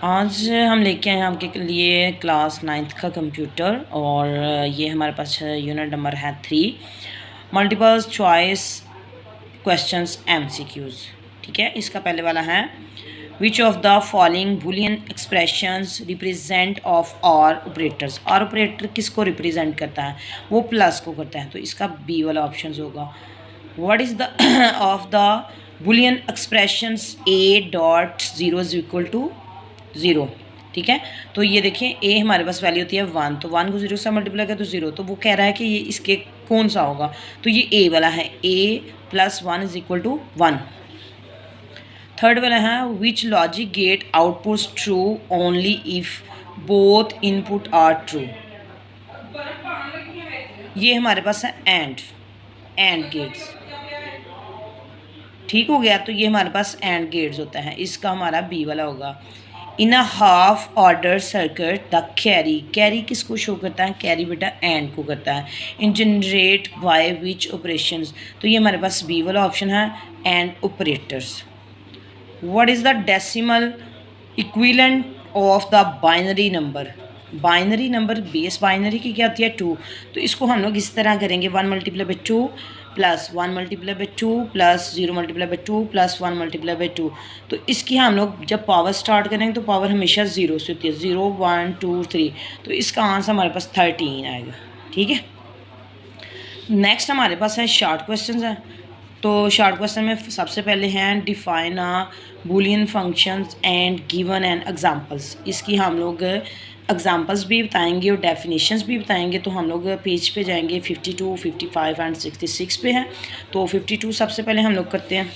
आज हम लेके आए हैं आपके लिए क्लास 9th का कंप्यूटर और ये हमारे पास यूनिट नंबर है 3 मल्टीपल चॉइस क्वेश्चंस MCQs। ठीक है, इसका पहले वाला है which of the following Boolean expressions represent of OR operators. OR operator किसको रिप्रेजेंट करता है? वो प्लस को करता है, तो इसका बी वाला ऑप्शन होगा। What is the of the Boolean expressions A dot zero is equal to 0। ठीक है, तो ये देखें ए हमारे पास वैल्यू होती है 1, तो 1 को 0 से मल्टीप्लाई किया तो 0, तो वो कह रहा है कि ये इसके कौन सा होगा, तो ये ए वाला है, A plus 1 is equal to 1। Third वाला है which logic gate output true only if both input are true. ये हमारे पास है एंड गेट्स। ठीक हो गया, तो ये हमारे पास एंड गेट्स होता है, इसका हमारा बी वाला होगा। In a half adder circuit the carry किसको शो करता है? कैरी बेटा एंड को करता है। In generate by which operations, तो ये हमारे पास बी वाला ऑप्शन है, and operators. What is the decimal equivalent of the binary number. Binary number base binary की क्या होती है? 2, तो इसको हम लोग इस तरह करेंगे 1 multiply by 2 plus 1 multiply by 2 plus 0 multiply by 2 plus 1 multiply by 2। तो इसकी हम लोग जब पावर स्टार्ट करेंगे तो पावर हमेशा 0 से होती है, 0 1 2 3, तो इसका आंसर हमारे पास 13 आएगा। ठीक है, नेक्स्ट हमारे पास है शॉर्ट क्वेश्चन है। तो शॉर्ट क्वेश्चन में सबसे पहले हैं define a Boolean functions and given an examples. इसकी हम लोग एग्जांपल्स भी बताएंगे और डेफिनेशंस भी बताएंगे। तो हम लोग पेज पे जाएंगे 52, 55 एंड 66 पे हैं। तो 52 सबसे पहले हम लोग करते हैं।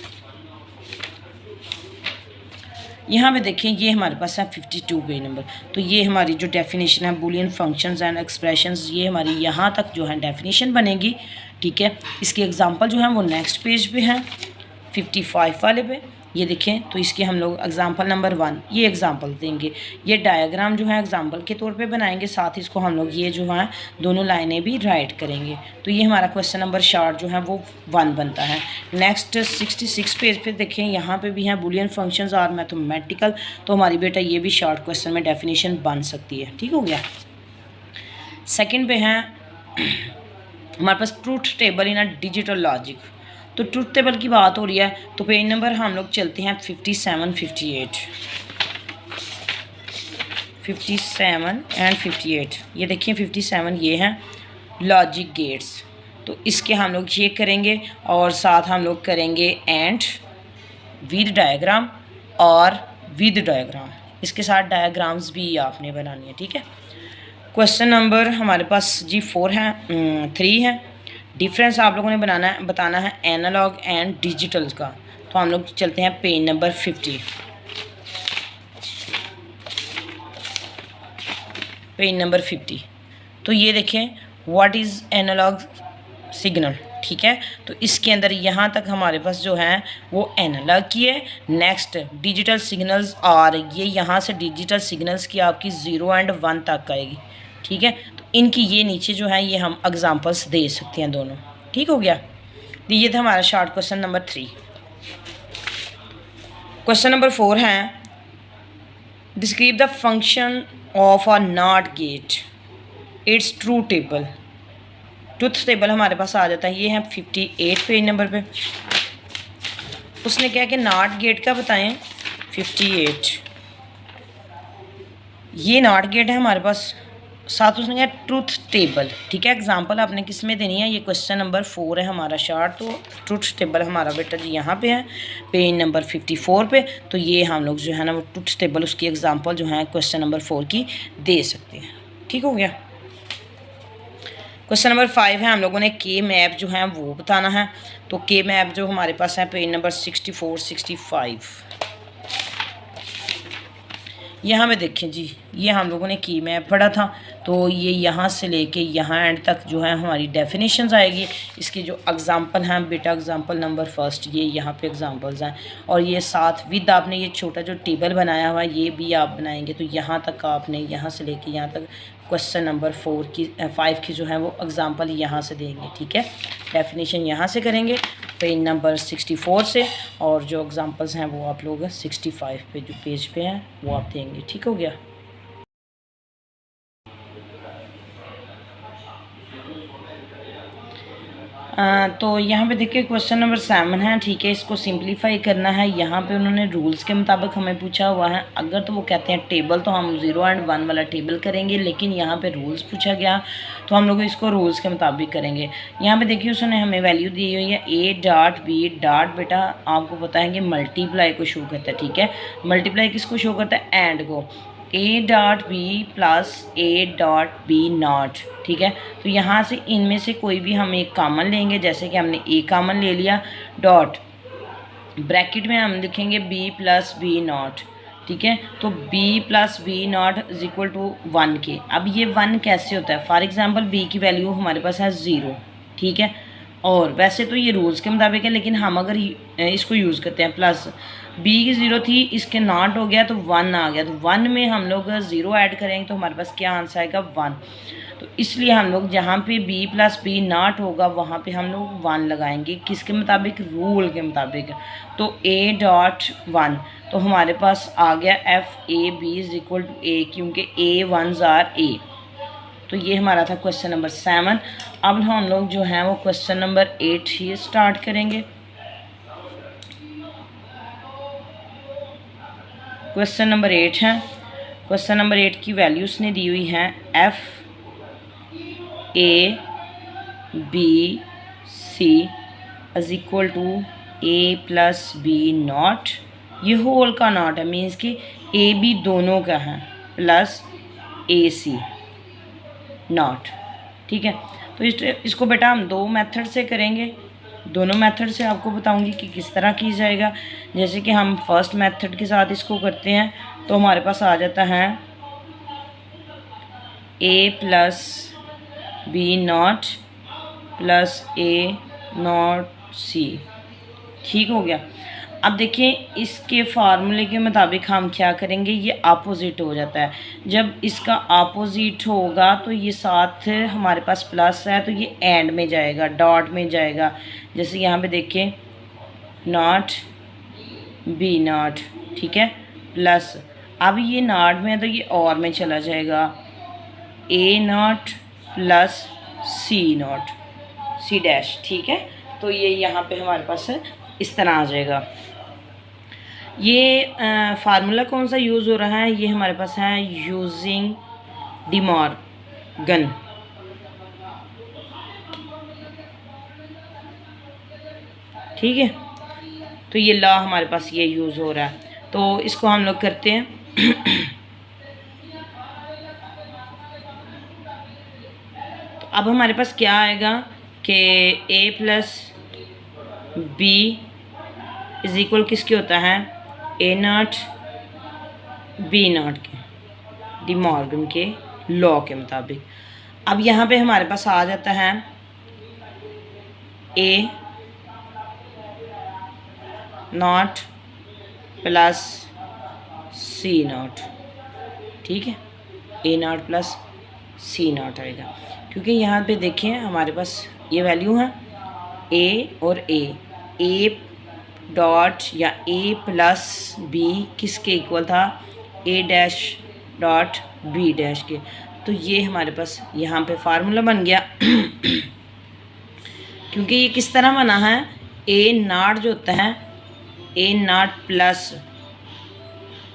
यहाँ पे देखें, ये हमारे पास है 52 पेज नंबर। तो ये हमारी जो डेफिनेशन है बूलियन फंक्शंस एंड एक्सप्रेशंस, ये हमारी यहाँ तक जो है डेफिनेशन बनेगी। ठीक है, इसके एग्जांपल जो हैं वो नेक्स्ट पेज पे हैं 55 वाले पे। ये देखें, तो इसके हम लोग एग्जांपल नंबर 1 ये एग्जांपल देंगे। ये डायग्राम जो है एग्जांपल के तौर पे बनाएंगे, साथ ही इसको हम लोग ये जो है दोनों लाइनें भी राइट करेंगे। तो ये हमारा क्वेश्चन नंबर शॉर्ट जो है वो 1 बनता है। नेक्स्ट 66 पेज पे देखें, यहाँ पे भी हैं बुलियन फंक्शंस और मैथमेटिकल। तो हमारी बेटा ये भी शॉर्ट क्वेश्चन में डेफिनेशन बन सकती है। ठीक हो गया। सेकेंड पे हैं हमारे पास truth table in a digital logic. तो ट्रूथ टेबल की बात हो रही है, तो पेज नंबर हम लोग चलते हैं 57, 58, 57 एंड 58। ये देखिए 57 ये हैं लॉजिक गेट्स। तो इसके हम लोग ये करेंगे और साथ हम लोग करेंगे एंड विद डायग्राम और विद डायग्राम। इसके साथ डायग्राम्स भी आपने बनानी है। ठीक है, क्वेश्चन नंबर हमारे पास जी 4 है 3 है। डिफरेंस आप लोगों ने बताना है एनालॉग एंड डिजिटल का। तो हम लोग चलते हैं पेज नंबर 50, पेज नंबर 50। तो ये देखें व्हाट इज़ एनालॉग सिग्नल। ठीक है, तो इसके अंदर यहाँ तक हमारे पास जो है वो एनालॉग की है। नेक्स्ट डिजिटल सिग्नल्स, और ये यहाँ से डिजिटल सिग्नल्स की आपकी 0 एंड 1 तक आएगी। ठीक है, तो इनकी ये नीचे जो है ये हम एग्जांपल्स दे सकते हैं दोनों। ठीक हो गया, तो ये था हमारा short question number 3। Question number 4 है describe the function of a not gate it's true table. Truth table हमारे पास आ जाता है, ये है 58 पेज नंबर पे। उसने क्या कि नॉट गेट का बताएं 58, ये नॉट गेट है हमारे पास, साथ उसने कहा ट्रूथ टेबल। ठीक है, एग्जांपल आपने किस में देनी है? ये क्वेश्चन नंबर 4 है हमारा शॉर्ट। तो ट्रूथ टेबल हमारा बेटा जी यहाँ पे है पेज नंबर 54 पे। तो ये हम लोग जो है ना वो ट्रूथ टेबल उसकी एग्जांपल जो है क्वेश्चन नंबर 4 की दे सकते हैं। ठीक हो गया। क्वेश्चन नंबर 5 है, हम लोगों ने के मैप जो है वो बताना है। तो के मैप जो हमारे पास है पेज नंबर 64, 65। यहाँ पे देखें जी, ये हम लोगों ने की मैप पढ़ा था। तो ये यहाँ से लेके यहाँ एंड तक जो है हमारी डेफिनेशंस आएगी। इसके जो एग्जांपल हैं बेटा, एग्जांपल नंबर फर्स्ट ये यहाँ पे एग्जांपल्स हैं, और ये साथ विद आपने ये छोटा जो टेबल बनाया हुआ है ये भी आप बनाएंगे। तो यहाँ तक आपने यहाँ से लेके यहाँ तक क्वेश्चन नंबर 5 की जो है वो एग्जांपल यहाँ से देंगे। ठीक है, डेफिनेशन यहाँ से करेंगे पेज नंबर 64 से, और जो एग्जांपल्स हैं वो आप लोग 65 पे जो पेज पे हैं वो आप देंगे। ठीक हो गया। तो यहाँ पे देखिए क्वेश्चन नंबर 7 है, ठीक है। इसको सिंप्लीफाई करना है। यहाँ पे उन्होंने रूल्स के मुताबिक हमें पूछा हुआ है। अगर तो वो कहते हैं टेबल तो हम 0 और 1 वाला टेबल करेंगे, लेकिन यहाँ पे रूल्स पूछा गया तो हम लोग इसको रूल्स के मुताबिक करेंगे। यहाँ पे देखिए उसने हमें वैल्यू दी हुई है ए डॉट बी डॉट, बेटा आपको पता है कि मल्टीप्लाई को शो करता है, ठीक है। मल्टीप्लाई किसको शो करता है? एंड को। A dot B plus A dot B not, ठीक है। तो यहाँ से इनमें से कोई भी हम एक कॉमन लेंगे, जैसे कि हमने ए कॉमन ले लिया, डॉट ब्रैकेट में हम लिखेंगे बी प्लस बी नॉट, ठीक है। तो B plus B not is equal to 1 के। अब ये 1 कैसे होता है? फॉर एग्जांपल बी की वैल्यू हमारे पास है 0, ठीक है। और वैसे तो ये रूल्स के मुताबिक है, लेकिन हम अगर इसको यूज़ करते हैं प्लस, बी की 0 थी, इसके नॉट हो गया तो 1 आ गया, तो 1 में हम लोग 0 ऐड करेंगे तो हमारे पास क्या आंसर आएगा? 1। तो इसलिए हम लोग जहाँ पे बी प्लस बी नॉट होगा वहाँ पे हम लोग 1 लगाएंगे। किसके मुताबिक? रूल के मुताबिक। तो ए डॉट 1, तो हमारे पास आ गया F A B is equal to A, क्योंकि ए 1s आर ए। तो ये हमारा था क्वेश्चन नंबर 7। अब हम लोग जो हैं वो क्वेश्चन नंबर 8 ही स्टार्ट करेंगे। क्वेश्चन नंबर 8 है। क्वेश्चन नंबर 8 की वैल्यूज ने दी हुई हैं F A B C is equal to A plus B not, ये होल का नॉट है, मीन्स कि ए बी दोनों का है, प्लस ए सी नॉट, ठीक है। तो इसको बेटा हम 2 मेथड से करेंगे। दोनों मेथड से आपको बताऊंगी कि किस तरह की जाएगा। जैसे कि हम फर्स्ट मेथड के साथ इसको करते हैं तो हमारे पास आ जाता है A plus B not plus A not C, ठीक हो गया। अब देखिए इसके फार्मूले के मुताबिक हम क्या करेंगे, ये अपोजिट हो जाता है। जब इसका अपोजिट होगा तो ये साथ हमारे पास प्लस है तो ये एंड में जाएगा, डॉट में जाएगा। जैसे यहाँ पे देखिए नॉट बी नॉट, ठीक है, प्लस अब ये नॉट में है तो ये और में चला जाएगा, A not plus C not, C dash, ठीक है। तो ये यहाँ पे हमारे पास इस तरह आ जाएगा। ये फार्मूला कौन सा यूज़ हो रहा है? ये हमारे पास है यूजिंग डी मॉर्गन, ठीक है। तो ये लॉ हमारे पास ये यूज़ हो रहा है, तो इसको हम लोग करते हैं। तो अब हमारे पास क्या आएगा कि A plus B is equal किसके होता है? ए नॉट बी नॉट के, डी मॉर्गन के लॉ के मुताबिक। अब यहाँ पे हमारे पास आ जाता है A not plus C not, ठीक है, A not plus C not आएगा। क्योंकि यहाँ पे देखें हमारे पास ये वैल्यू है ए और ए डॉट या ए प्लस बी किसके इक्वल था? ए डैश डॉट बी डैश के। तो ये हमारे पास यहाँ पे फार्मूला बन गया। क्योंकि ये किस तरह बना है, ए नॉट जो होता है A not plus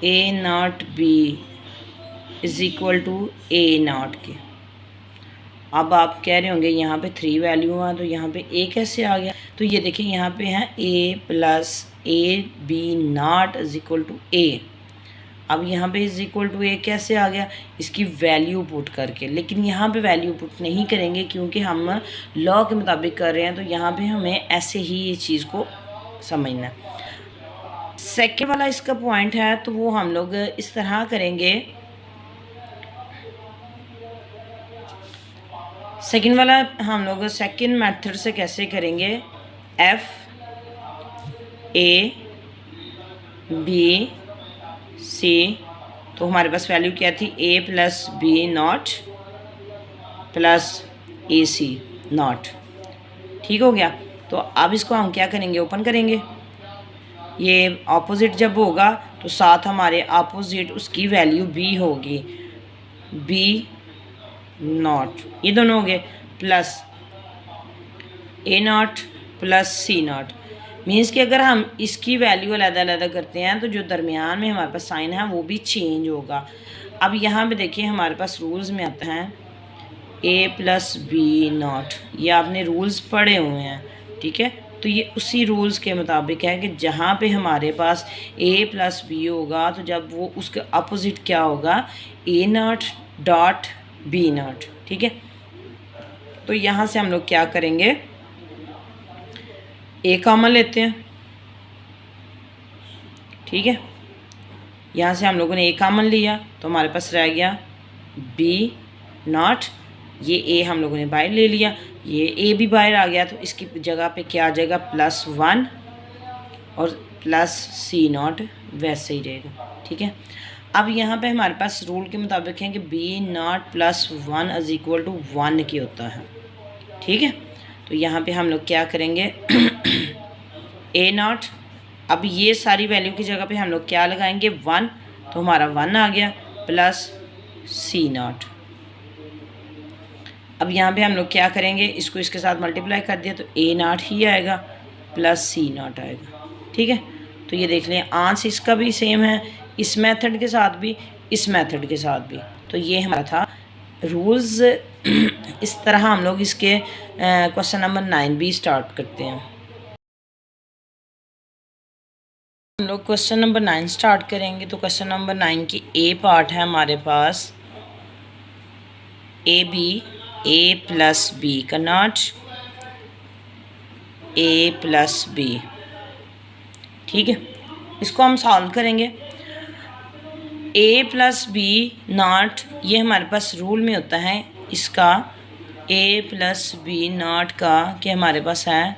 A not B is equal to A not के। अब आप कह रहे होंगे यहाँ पे 3 वैल्यू है तो यहाँ पे ए कैसे आ गया? तो ये देखिए यहाँ पे है A plus A B not is equal to A. अब यहाँ पे इज इक्वल टू ए कैसे आ गया? इसकी वैल्यू पुट करके। लेकिन यहाँ पे वैल्यू पुट नहीं करेंगे क्योंकि हम लॉ के मुताबिक कर रहे हैं, तो यहाँ पे हमें ऐसे ही ये चीज़ को समझना है। सेकेंड वाला इसका पॉइंट है तो वो हम लोग इस तरह करेंगे। सेकेंड वाला हम लोग सेकेंड मेथड से कैसे करेंगे? एफ ए बी सी, तो हमारे पास वैल्यू क्या थी? A plus B not plus A C not, ठीक हो गया। तो अब इसको हम क्या करेंगे, ओपन करेंगे। ये ऑपोजिट जब होगा तो साथ हमारे ऑपोजिट उसकी वैल्यू b होगी, b0, ये दोनों हो गए, plus a0 plus c0। Means कि अगर हम इसकी वैल्यू अलग-अलग करते हैं तो जो दरमियान में हमारे पास साइन है वो भी चेंज होगा। अब यहाँ पे देखिए हमारे पास रूल्स में आता है a प्लस b0, ये आपने रूल्स पढ़े हुए हैं, ठीक है। तो ये उसी रूल्स के मुताबिक है कि जहाँ पे हमारे पास a प्लस b होगा तो जब वो उसके अपोजिट क्या होगा, a0 डॉट b0, ठीक है। तो यहाँ से हम लोग क्या करेंगे, a कॉमन लेते हैं, ठीक है। यहाँ से हम लोगों ने a कॉमन लिया तो हमारे पास रह गया b0, ये a हम लोगों ने बाहर ले लिया, ये a भी बाहर आ गया, तो इसकी जगह पे क्या आ जाएगा, +1 और प्लस c0 वैसे ही रहेगा, ठीक है। अब यहाँ पे हमारे पास रूल के मुताबिक है कि b0 + 1 = 1 की होता है, ठीक है। तो यहाँ पे हम लोग क्या करेंगे a0, अब ये सारी वैल्यू की जगह पे हम लोग क्या लगाएंगे, 1, तो हमारा 1 आ गया, प्लस c0। अब यहाँ पे हम लोग क्या करेंगे, इसको इसके साथ मल्टीप्लाई कर दिया तो a0 ही आएगा प्लस c0 आएगा, ठीक है। तो ये देख लें आंसर इसका भी सेम है, इस मेथड के साथ भी, इस मेथड के साथ भी। तो ये हमारा था रूल्स। इस तरह हम लोग इसके क्वेश्चन नंबर 9 भी स्टार्ट करते हैं। हम लोग क्वेश्चन नंबर 9 स्टार्ट करेंगे। तो क्वेश्चन नंबर 9 की ए पार्ट है हमारे पास A B, a plus B का नॉट a प्लस बी, ठीक है। इसको हम सॉल्व करेंगे। a प्लस बी नॉट, ये हमारे पास रूल में होता है इसका a प्लस बी नॉट का, कि हमारे पास है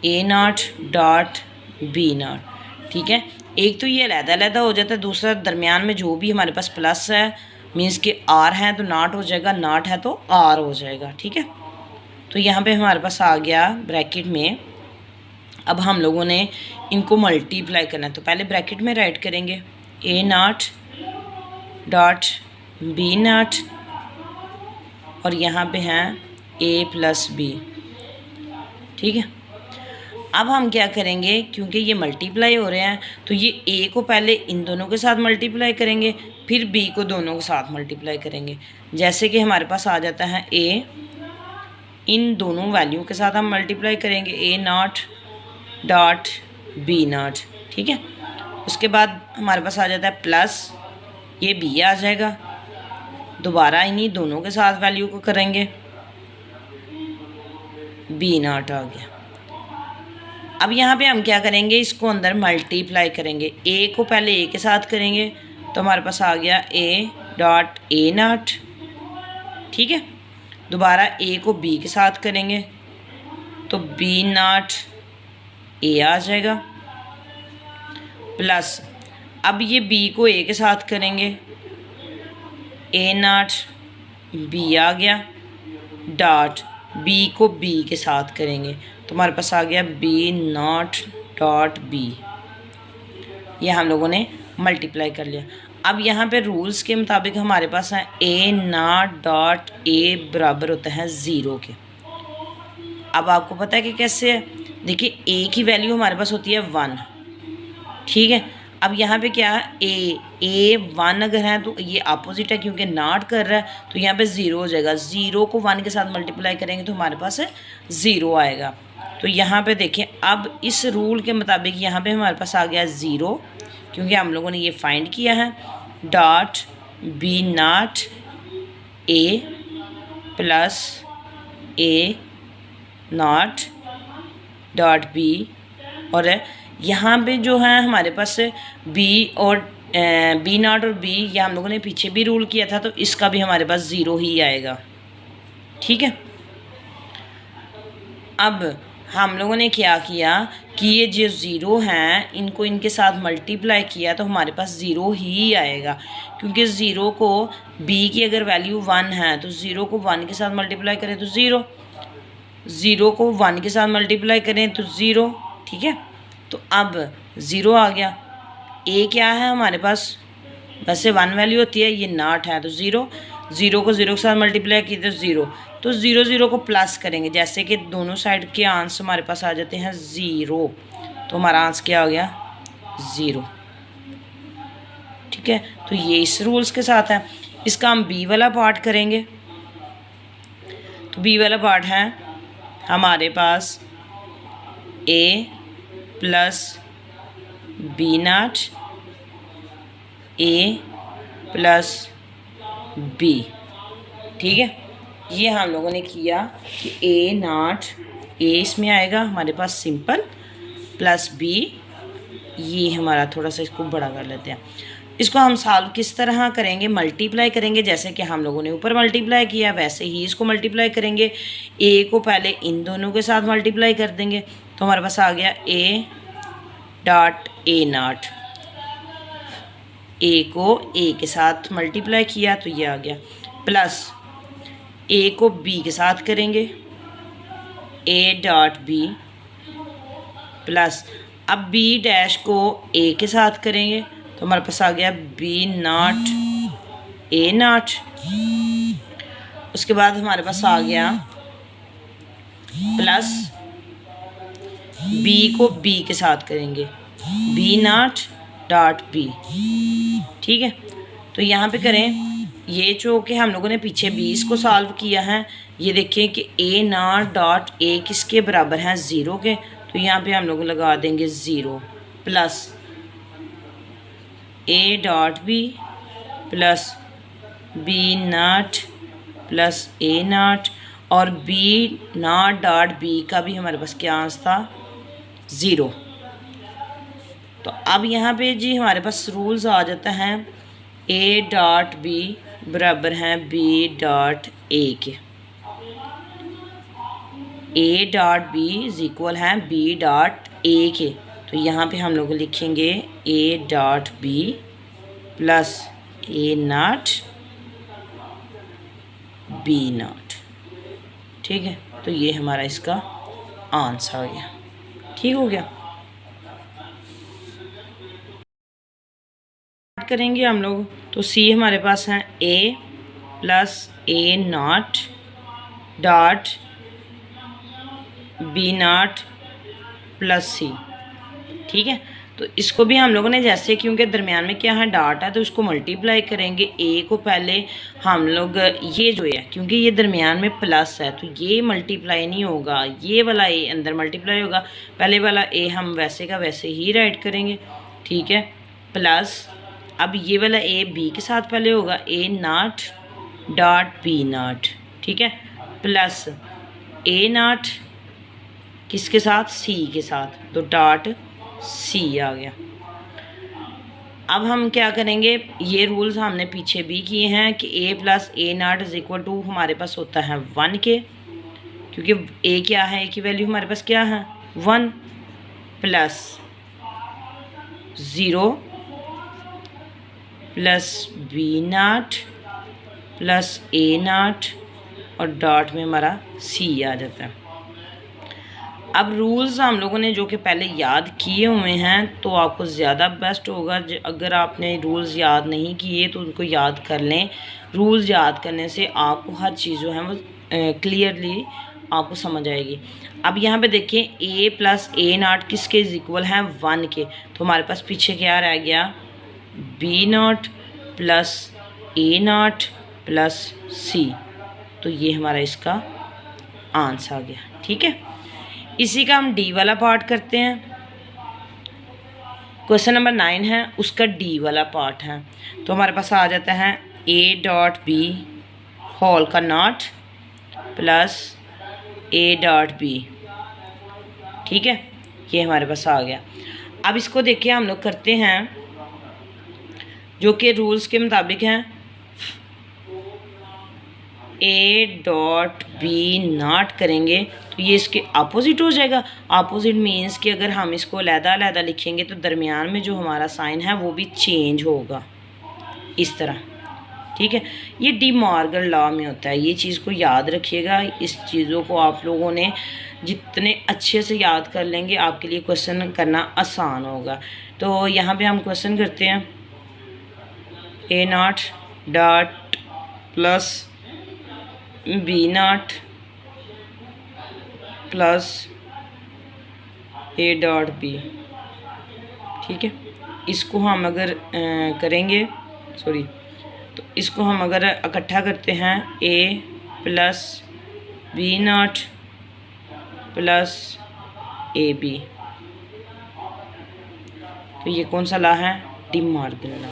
a0 डॉट b0, ठीक है। एक तो ये अलग-अलग हो जाता है, दूसरा दरमियान में जो भी हमारे पास प्लस है मीन्स कि आर है तो नॉट हो जाएगा, नॉट है तो आर हो जाएगा, ठीक है। तो यहाँ पे हमारे पास आ गया ब्रैकेट में। अब हम लोगों ने इनको मल्टीप्लाई करना है, तो पहले ब्रैकेट में राइट करेंगे a0 डॉट b0 और यहाँ पे हैं a प्लस बी, ठीक है। अब हम क्या करेंगे, क्योंकि ये मल्टीप्लाई हो रहे हैं तो ये a को पहले इन दोनों के साथ मल्टीप्लाई करेंगे, फिर b को दोनों के साथ मल्टीप्लाई करेंगे। जैसे कि हमारे पास आ जाता है a, इन दोनों वैल्यू के साथ हम मल्टीप्लाई करेंगे a0 डॉट b0, ठीक है। उसके बाद हमारे पास आ जाता है प्लस, ये b आ जाएगा, दोबारा इन्हीं दोनों के साथ वैल्यू को करेंगे, b0 आ गया। अब यहाँ पे हम क्या करेंगे, इसको अंदर मल्टीप्लाई करेंगे। a को पहले a के साथ करेंगे तो हमारे पास आ गया a डॉट a0, ठीक है। दोबारा a को b के साथ करेंगे तो b0 a आ जाएगा, प्लस अब ये b को a के साथ करेंगे, a0 b आ गया, डॉट b को b के साथ करेंगे तो हमारे पास आ गया b0 डॉट b। ये हम लोगों ने मल्टीप्लाई कर लिया। अब यहाँ पे रूल्स के मुताबिक हमारे पास है a0 डॉट a बराबर होता है 0 के। अब आपको पता है कि कैसे है, देखिए a की वैल्यू हमारे पास होती है 1, ठीक है। अब यहाँ पे क्या है, a 1 अगर है तो ये अपोजिट है, क्योंकि नॉट कर रहा है तो यहाँ पे 0 हो जाएगा। 0 को 1 के साथ मल्टीप्लाई करेंगे तो हमारे पास 0 आएगा। तो यहाँ पे देखिए अब इस रूल के मुताबिक यहाँ पे हमारे पास आ गया 0, क्योंकि हम लोगों ने ये फाइंड किया है, dot b0 a plus a0 dot b, और यहाँ पे जो है हमारे पास b और b0 और b, ये हम लोगों ने पीछे भी रूल किया था तो इसका भी हमारे पास 0 ही आएगा, ठीक है। अब हम लोगों ने क्या किया कि ये जो 0 हैं इनको इनके साथ मल्टीप्लाई किया तो हमारे पास 0 ही आएगा, क्योंकि 0 को b की अगर वैल्यू 1 है तो 0 को 1 के साथ मल्टीप्लाई करें तो 0, ज़ीरो को 1 के साथ मल्टीप्लाई करें तो 0, ठीक है। तो अब 0 आ गया। ए क्या है हमारे पास, वैसे 1 वैल्यू होती है, ये नॉट है तो 0, 0 को 0 के साथ मल्टीप्लाई की तो 0, तो 0 0 को प्लस करेंगे, जैसे कि दोनों साइड के आंसर हमारे पास आ जाते हैं 0, तो हमारा आंसर क्या हो गया 0, ठीक है। तो ये इस रूल्स के साथ है। इसका हम बी वाला पार्ट करेंगे। तो बी वाला पार्ट है हमारे पास A plus B not A plus B, ठीक है। ये हम लोगों ने किया कि ए नॉट, ए इसमें आएगा हमारे पास सिंपल, प्लस बी, ये हमारा थोड़ा सा इसको बड़ा कर लेते हैं। इसको हम सॉल्व किस तरह करेंगे, मल्टीप्लाई करेंगे, जैसे कि हम लोगों ने ऊपर मल्टीप्लाई किया वैसे ही इसको मल्टीप्लाई करेंगे। ए को पहले इन दोनों के साथ मल्टीप्लाई कर देंगे, तो हमारे पास आ गया ए डॉट ए नॉट, ए को ए के साथ मल्टीप्लाई किया तो ये आ गया, प्लस ए को बी के साथ करेंगे, ए डॉट बी, प्लस अब बी डैश को ए के साथ करेंगे तो हमारे पास आ गया बी नॉट ए नॉट। उसके बाद हमारे पास आ गया प्लस बी को बी के साथ करेंगे, बी नॉट डॉट बी, ठीक है। तो यहाँ पे करें, ये जो कि हम लोगों ने पीछे 20 को सॉल्व किया है, ये देखिए कि ए नॉट डॉट ए किसके बराबर हैं 0 के, तो यहाँ पे हम लोग लगा देंगे 0, plus A dot B plus B not plus A not, और बी नॉट डॉट बी का भी हमारे पास क्या आंसर था 0। तो अब यहाँ पे जी हमारे पास रूल्स आ जाता है ए डॉट बी बराबर हैं बी डॉट ए के, A dot B is equal है बी डॉट ए के। तो यहाँ पे हम लोग लिखेंगे A dot B plus A not B not, ठीक है। तो ये हमारा इसका आंसर आ गया, ठीक हो गया। करेंगे हम लोग, तो सी हमारे पास है A plus A not dot B not plus C, ठीक है। तो इसको भी हम लोगों ने जैसे, क्योंकि दरमियान में क्या है डॉट है, तो इसको मल्टीप्लाई करेंगे। ए को पहले हम लोग ये जो है, क्योंकि ये दरमियान में प्लस है तो ये मल्टीप्लाई नहीं होगा, ये वाला ए अंदर मल्टीप्लाई होगा। पहले वाला ए हम वैसे का वैसे ही राइट करेंगे, ठीक है, प्लस अब ये वाला ए बी के साथ पहले होगा ए नॉट डॉट बी नॉट, ठीक है, प्लस ए नॉट किसके साथ सी के साथ, तो डॉट सी आ गया। अब हम क्या करेंगे, ये रूल्स हमने पीछे भी किए हैं कि A plus A not is equal to हमारे पास होता है 1 के, क्योंकि ए क्या है, ए की वैल्यू हमारे पास क्या है 1, plus 0 plus B not plus A not, और डॉट में हमारा सी आ जाता है। अब रूल्स हम लोगों ने जो कि पहले याद किए हुए हैं, तो आपको ज़्यादा बेस्ट होगा अगर आपने रूल्स याद नहीं किए तो उनको याद कर लें। रूल्स याद करने से आपको हर चीज़ जो है वो क्लियरली आपको समझ आएगी। अब यहाँ पे देखिए ए प्लस ए नॉट किसके इक्वल हैं 1 के, तो हमारे पास पीछे क्या रह गया B not plus A not plus C, तो ये हमारा इसका आंसर आ गया, ठीक है। इसी का हम डी वाला पार्ट करते हैं। क्वेश्चन नंबर 9 है, उसका डी वाला पार्ट है। तो हमारे पास आ जाता है ए डॉट बी होल का not plus A dot B, ठीक है, ये हमारे पास आ गया। अब इसको देखिए हम लोग करते हैं जो कि रूल्स के मुताबिक हैं, ए डॉट बी नॉट करेंगे तो ये इसके अपोजिट हो जाएगा। अपोजिट मीन्स कि अगर हम इसको अलग-अलग लिखेंगे तो दरमियान में जो हमारा साइन है वो भी चेंज होगा, इस तरह, ठीक है, ये डी मॉर्गन लॉ में होता है, ये चीज़ को याद रखिएगा। इस चीज़ों को आप लोगों ने जितने अच्छे से याद कर लेंगे आपके लिए क्वेश्चन करना आसान होगा। तो यहाँ पे हम क्वेश्चन करते हैं, A not dot plus B not plus A dot B. ठीक है, इसको हम अगर करेंगे, सॉरी, तो इसको हम अगर इकट्ठा करते हैं, A plus B not plus A B, तो ये कौन सा लॉ है? De Morgan law.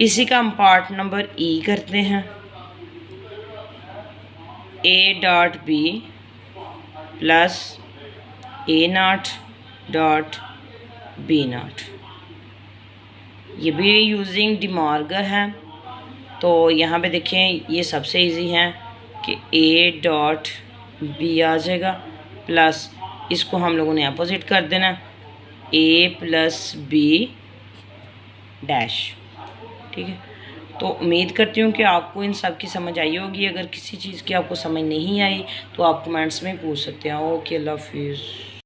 इसी का हम पार्ट नंबर ई करते हैं, A dot B plus A not dot B not, ये भी यूजिंग डी मॉर्गन है। तो यहाँ पे देखें, ये सबसे इजी है कि ए डॉट बी आ जाएगा, प्लस इसको हम लोगों ने अपोजिट कर देना, ए प्लस बी डैश। ठीक है, तो उम्मीद करती हूँ कि आपको इन सब की समझ आई होगी। अगर किसी चीज़ की आपको समझ नहीं आई तो आप कमेंट्स में पूछ सकते हैं। ओके, अल्लाह हाफिज़।